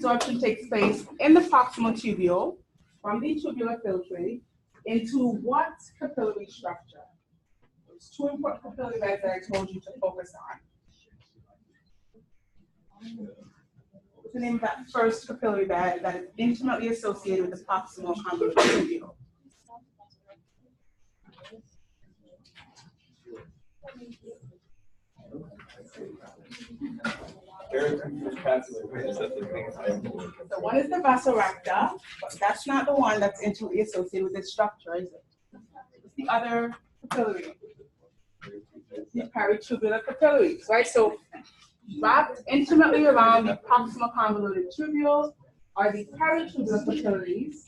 reabsorption takes place in the proximal tubule from the tubular filtrate into what capillary structure? There's two important capillary beds that I told you to focus on. What's the name of that first capillary bed that is intimately associated with the proximal convoluted tubule? So one is the vasa recta, but that's not the one that's intimately associated with this structure, is it? It's the other capillary, the peritubular capillaries, right? So wrapped intimately around the proximal convoluted tubule are the peritubular capillaries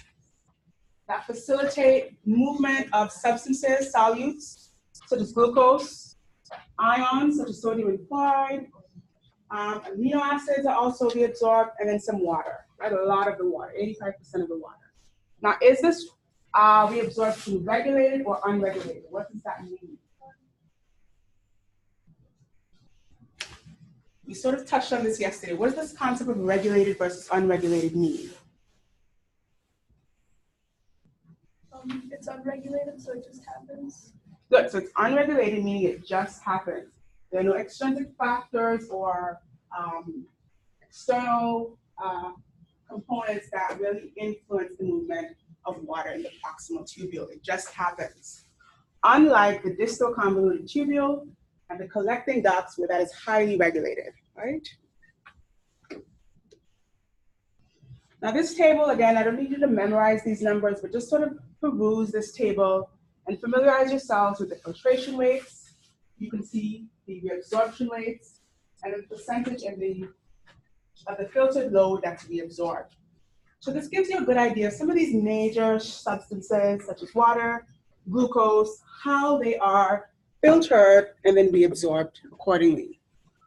that facilitate movement of substances, solutes, such as glucose, ions, such as sodium and chloride, amino acids are also reabsorbed, and then some water, right? A lot of the water, 85% of the water. Now, is this reabsorption regulated or unregulated? What does that mean? We sort of touched on this yesterday. What does this concept of regulated versus unregulated mean? It's unregulated, so it just happens. Good, so it's unregulated, meaning it just happens. There are no extrinsic factors or external components that really influence the movement of water in the proximal tubule. It just happens. Unlike the distal convoluted tubule and the collecting ducts, where that is highly regulated, right? Now this table, again, I don't need you to memorize these numbers, but just sort of peruse this table and familiarize yourselves with the filtration rates. You can see the reabsorption rates and the percentage of the filtered load that's reabsorbed. So this gives you a good idea of some of these major substances, such as water, glucose, how they are filtered and then reabsorbed accordingly.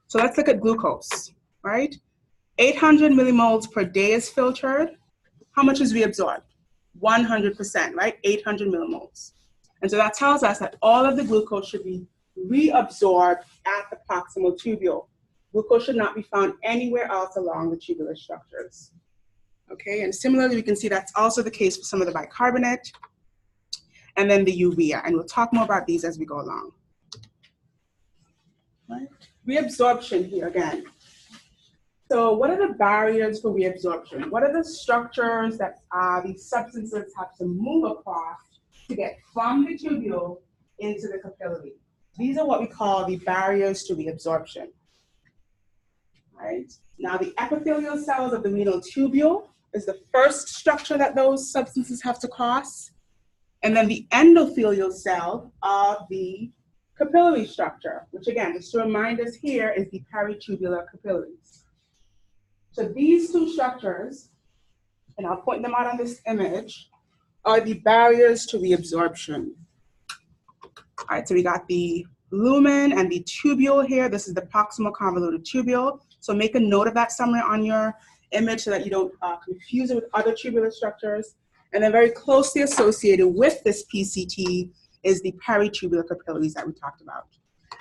So let's look at glucose, right? 800 millimoles per day is filtered. How much is reabsorbed? 100%, right? 800 millimoles. And so that tells us that all of the glucose should be reabsorbed at the proximal tubule. Glucose should not be found anywhere else along the tubular structures. Okay, and similarly, we can see that's also the case for some of the bicarbonate and then the urea. And we'll talk more about these as we go along. Right? Reabsorption here again. So what are the barriers for reabsorption? What are the structures that these substances have to move across to get from the tubule into the capillary? These are what we call the barriers to reabsorption. Right? Now the epithelial cells of the renal tubule is the first structure that those substances have to cross. And then the endothelial cell of the capillary structure, which again, just to remind us here, is the peritubular capillaries. So these two structures, and I'll point them out on this image, are the barriers to reabsorption. All right, so we got the lumen and the tubule here. This is the proximal convoluted tubule. So make a note of that somewhere on your image so that you don't confuse it with other tubular structures. And then very closely associated with this PCT is the peritubular capillaries that we talked about.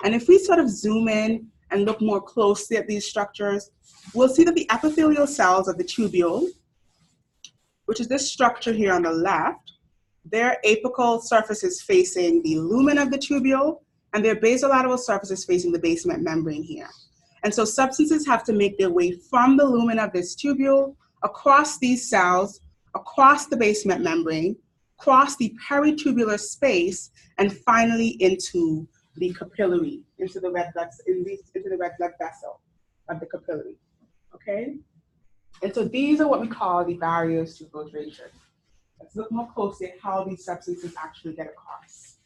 And if we sort of zoom in and look more closely at these structures, we'll see that the epithelial cells of the tubule, which is this structure here on the left, their apical surface is facing the lumen of the tubule, and their basolateral surface is facing the basement membrane here. And so substances have to make their way from the lumen of this tubule, across these cells, across the basement membrane, across the peritubular space, and finally into the capillary, into the red blood vessel of the capillary, okay? And so these are what we call the barriers to filtration. Let's look more closely at how these substances actually get across.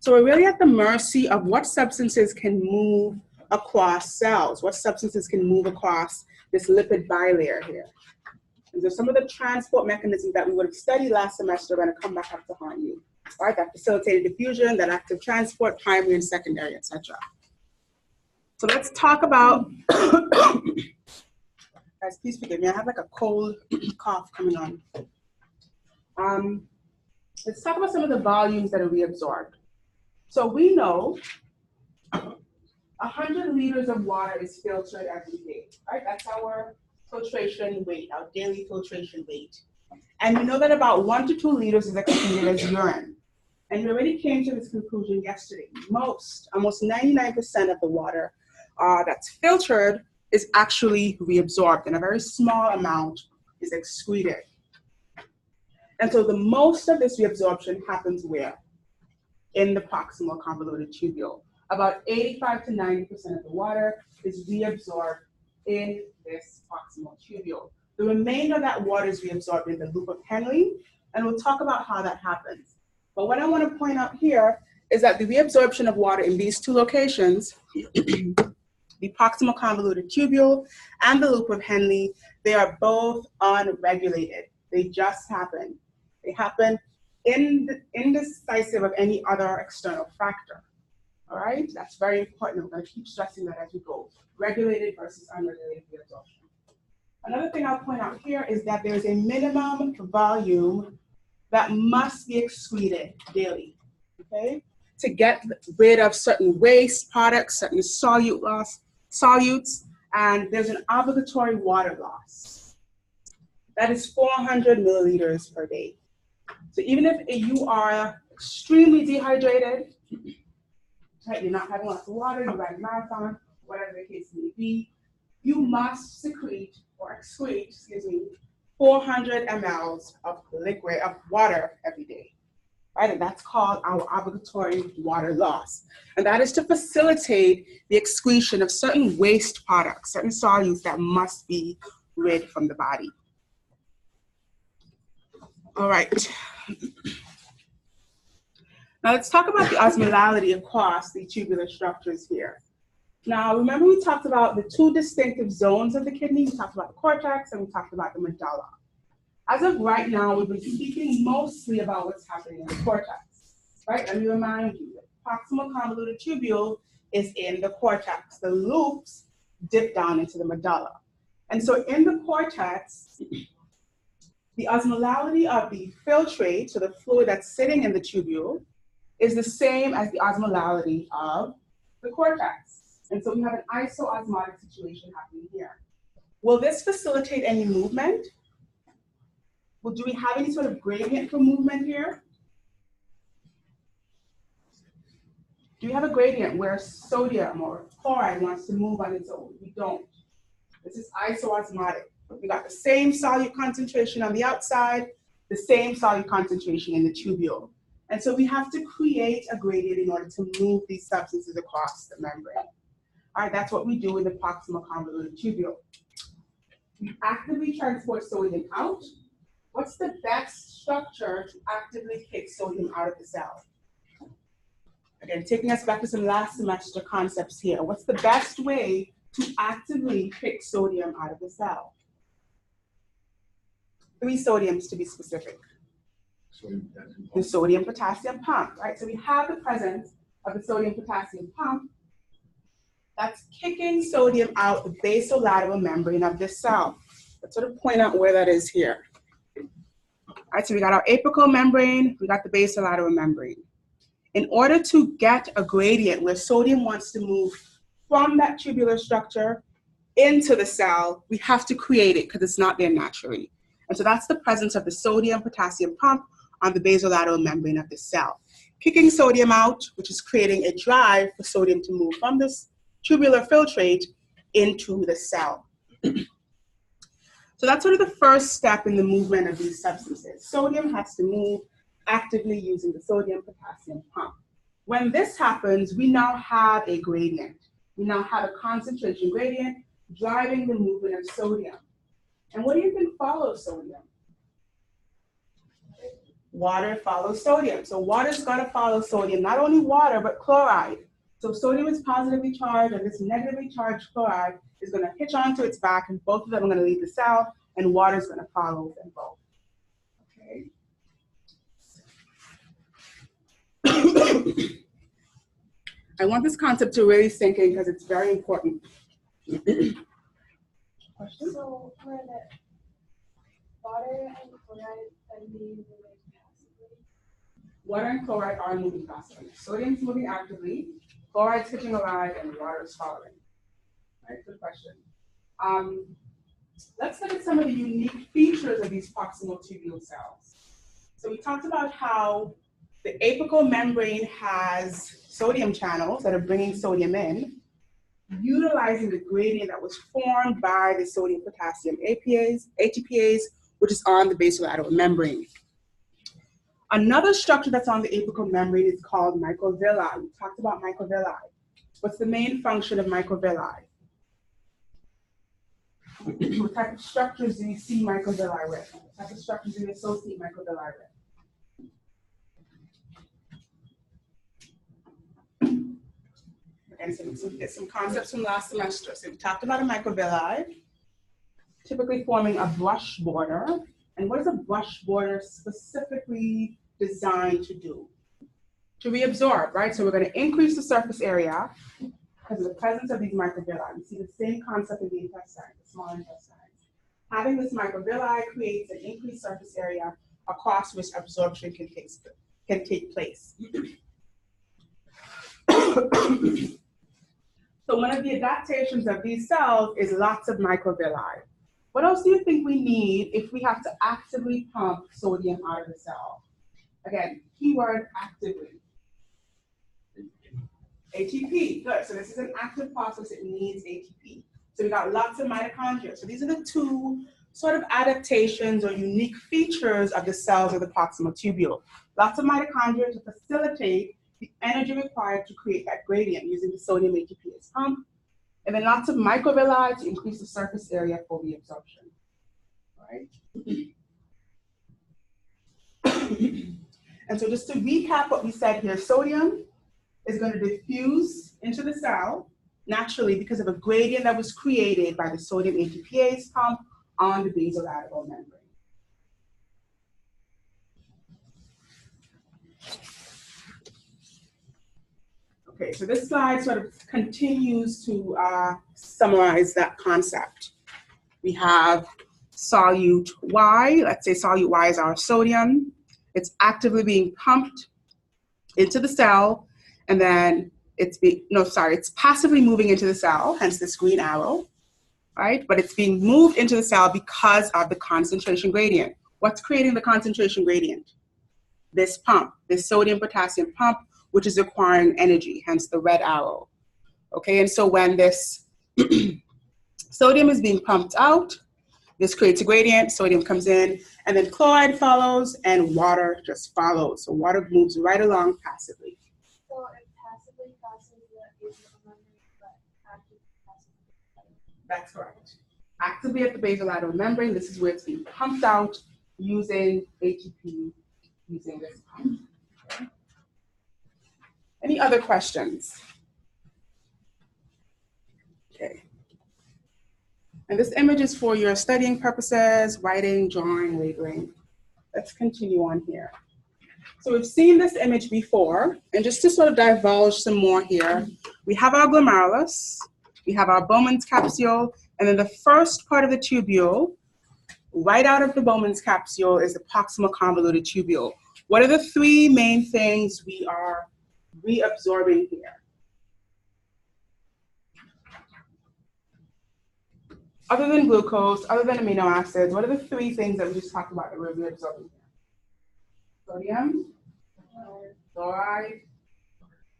So we're really at the mercy of what substances can move across cells, what substances can move across this lipid bilayer here. And so some of the transport mechanisms that we would have studied last semester are going to come back up to haunt you. All right, that facilitated diffusion, that active transport, primary and secondary, etc. So let's talk about, guys, please forgive me, I have like a cold cough coming on. Let's talk about some of the volumes that are reabsorbed. So we know 100 liters of water is filtered every day, right? That's our filtration rate, our daily filtration rate. And we know that about 1 to 2 liters is excreted as urine. And we already came to this conclusion yesterday. Almost 99% of the water that's filtered is actually reabsorbed, and a very small amount is excreted. And so the most of this reabsorption happens where? In the proximal convoluted tubule. About 85 to 90% of the water is reabsorbed in this proximal tubule. The remainder of that water is reabsorbed in the loop of Henle, and we'll talk about how that happens. But what I want to point out here is that the reabsorption of water in these two locations, the proximal convoluted tubule and the loop of Henle, they are both unregulated. They just happen. They happen indecisive of any other external factor. All right, that's very important. We're going to keep stressing that as we go. Regulated versus unregulated reabsorption. Another thing I'll point out here is that there's a minimum volume that must be excreted daily, okay, to get rid of certain waste products, certain solutes, and there's an obligatory water loss. That is 400 milliliters per day. So even if you are extremely dehydrated, right, you're not having lots of water, you run a marathon, whatever the case may be, you must excrete 400 mLs of liquid, of water every day, right? And that's called our obligatory water loss. And that is to facilitate the excretion of certain waste products, certain solutes that must be rid from the body. All right. Now let's talk about the osmolality across the tubular structures here. Now, remember we talked about the two distinctive zones of the kidney. We talked about the cortex and we talked about the medulla. As of right now, we've been speaking mostly about what's happening in the cortex, right? Let me remind you, the proximal convoluted tubule is in the cortex. The loops dip down into the medulla. And so in the cortex, the osmolality of the filtrate, so the fluid that's sitting in the tubule, is the same as the osmolality of the cortex. And so we have an isoosmotic situation happening here. Will this facilitate any movement? Well, do we have any sort of gradient for movement here? Do we have a gradient where sodium or chloride wants to move on its own? We don't. This is isoosmotic. We got the same solute concentration on the outside, the same solute concentration in the tubule. And so we have to create a gradient in order to move these substances across the membrane. All right, that's what we do in the proximal convoluted tubule. We actively transport sodium out. What's the best structure to actively kick sodium out of the cell? Again, taking us back to some last semester concepts here. What's the best way to actively kick sodium out of the cell? 3 sodiums to be specific. The sodium-potassium pump, right? So we have the presence of the sodium-potassium pump that's kicking sodium out the basolateral membrane of this cell. Let's sort of point out where that is here. All right, so we got our apical membrane, we got the basolateral membrane. In order to get a gradient where sodium wants to move from that tubular structure into the cell, we have to create it because it's not there naturally. And so that's the presence of the sodium-potassium pump on the basolateral membrane of the cell. Kicking sodium out, which is creating a drive for sodium to move from this tubular filtrate into the cell. So that's sort of the first step in the movement of these substances. Sodium has to move actively using the sodium-potassium pump. When this happens, we now have a gradient. We now have a concentration gradient driving the movement of sodium. And what do you think follows sodium? Water follows sodium. So water's got to follow sodium, not only water, but chloride. So sodium is positively charged, and this negatively charged chloride is going to hitch onto its back, and both of them are going to leave the cell, and water is going to follow them both. Okay. I want this concept to really sink in because it's very important. Question? So for the water and chloride that we moving passively? Water and chloride are moving passively. Sodium is moving actively, Chloride's hitching a ride and water is following. Right, good question. Let's look at some of the unique features of these proximal tubule cells. So we talked about how the apical membrane has sodium channels that are bringing sodium in, utilizing the gradient that was formed by the sodium-potassium ATPase, which is on the basolateral membrane. Another structure that's on the apical membrane is called microvilli. We talked about microvilli. What's the main function of microvilli? What type of structures do you see microvilli with? What type of structures do you associate microvilli with? And some concepts from last semester. So we talked about a microvilli, typically forming a brush border. And what is a brush border specifically designed to do? To reabsorb, right? So we're going to increase the surface area because of the presence of these microvilli. We see the same concept in the intestine, the small intestine. Having this microvilli creates an increased surface area across which absorption can take place. So one of the adaptations of these cells is lots of microvilli. What else do you think we need if we have to actively pump sodium out of the cell? Again, keyword actively. ATP, good. So this is an active process, it needs ATP. So we got lots of mitochondria. So these are the two sort of adaptations or unique features of the cells of the proximal tubule. Lots of mitochondria to facilitate the energy required to create that gradient using the sodium ATPase pump. And then lots of microvilli to increase the surface area for reabsorption. Right? And so just to recap what we said here, sodium is going to diffuse into the cell naturally because of a gradient that was created by the sodium ATPase pump on the basolateral membrane. Okay, so this slide sort of continues to summarize that concept. We have solute Y, let's say solute Y is our sodium. It's actively being pumped into the cell, and then it's passively moving into the cell, hence this green arrow, right? But it's being moved into the cell because of the concentration gradient. What's creating the concentration gradient? This pump, this sodium-potassium pump, which is requiring energy, hence the red arrow. Okay, and so when this sodium is being pumped out, this creates a gradient, sodium comes in, and then chloride follows, and water just follows. So water moves right along passively. So it passively crosses the basal membrane, but actively crosses the That's correct. Actively at the basolateral membrane, this is where it's being pumped out using ATP, using this pump. Okay. Any other questions? Okay. And this image is for your studying purposes, writing, drawing, labeling. Let's continue on here. So we've seen this image before, and just to sort of divulge some more here, we have our glomerulus, we have our Bowman's capsule, and then the first part of the tubule, right out of the Bowman's capsule, is the proximal convoluted tubule. What are the three main things we are reabsorbing here? Other than glucose, other than amino acids, what are the three things that we just talked about that we're reabsorbing here? Sodium, chloride,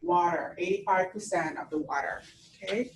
water, 85% of the water, okay?